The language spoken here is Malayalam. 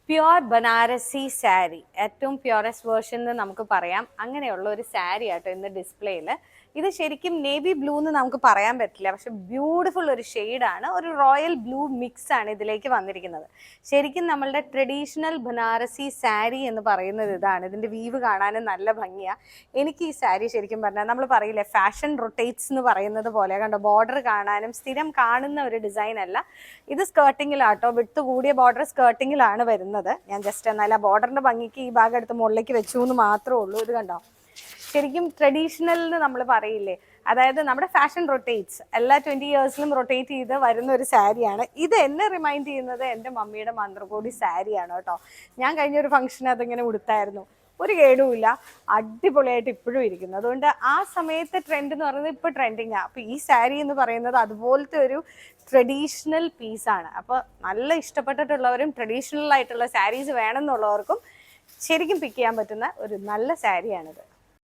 പ്യുവർ ബനാറസി സാരി, ഏറ്റവും പ്യുവറസ്റ്റ് വേർഷൻ എന്ന് നമുക്ക് പറയാം. അങ്ങനെയുള്ള ഒരു സാരി ആട്ടോ ഇന്ന് ഡിസ്പ്ലേയിൽ. ഇത് ശരിക്കും നേവി ബ്ലൂ എന്ന് നമുക്ക് പറയാൻ പറ്റില്ല, പക്ഷെ ബ്യൂട്ടിഫുൾ ഒരു ഷെയ്ഡാണ്. ഒരു റോയൽ ബ്ലൂ മിക്സ് ആണ് ഇതിലേക്ക് വന്നിരിക്കുന്നത്. ശരിക്കും നമ്മളുടെ ട്രഡീഷണൽ ബനാറസി സാരി എന്ന് പറയുന്നത് ഇതാണ്. ഇതിൻ്റെ വീവ് കാണാനും നല്ല ഭംഗിയാണ്. എനിക്ക് ഈ സാരി ശരിക്കും പറഞ്ഞാൽ നമ്മൾ പറയില്ലേ ഫാഷൻ റൊട്ടേറ്റ്സ് എന്ന് പറയുന്നത് പോലെ, കണ്ടോ ബോർഡർ കാണാനും സ്ഥിരം കാണുന്ന ഒരു ഡിസൈൻ അല്ല. ഇത് സ്കേർട്ടിങ്ങിലാട്ടോ, വിട്ട് കൂടിയ ബോർഡർ സ്കേർട്ടിങ്ങിലാണ് വരുന്നത്. ഞാൻ ജസ്റ്റ് എന്നാൽ ആ ബോർഡറിന്റെ ഭംഗിക്ക് ഈ ഭാഗം എടുത്ത് മുകളിലേക്ക് വെച്ചു എന്ന് മാത്രമേ ഉള്ളൂ. ഇത് കണ്ടോ, ശരിക്കും ട്രഡീഷണൽ എന്ന് നമ്മൾ പറയില്ലേ, അതായത് നമ്മുടെ ഫാഷൻ റൊട്ടേറ്റ്സ് എല്ലാ 20 ഇയേഴ്സിലും റൊട്ടേറ്റ് ചെയ്ത് വരുന്ന ഒരു സാരിയാണ് ഇത്. എന്നെ റിമൈൻഡ് ചെയ്യുന്നത് എൻ്റെ മമ്മിയുടെ മന്ത്രകോടി സാരിയാണ് കേട്ടോ. ഞാൻ കഴിഞ്ഞൊരു ഫംഗ്ഷൻ അതിങ്ങനെ ഉടുത്തായിരുന്നു, ഒരു കേടുമില്ല, അടിപൊളിയായിട്ട് ഇപ്പോഴും ഇരിക്കുന്നു. അതുകൊണ്ട് ആ സമയത്തെ ട്രെൻഡ് എന്ന് പറയുന്നത് ഇപ്പോൾ ട്രെൻഡിങ് ആണ്. അപ്പോൾ ഈ സാരി എന്ന് പറയുന്നത് അതുപോലത്തെ ഒരു ട്രഡീഷണൽ പീസാണ്. അപ്പോൾ നല്ല ഇഷ്ടപ്പെട്ടിട്ടുള്ളവരും ട്രഡീഷണൽ ആയിട്ടുള്ള സാരീസ് വേണമെന്നുള്ളവർക്കും ശരിക്കും പിക്ക് ചെയ്യാൻ പറ്റുന്ന ഒരു നല്ല സാരിയാണിത്.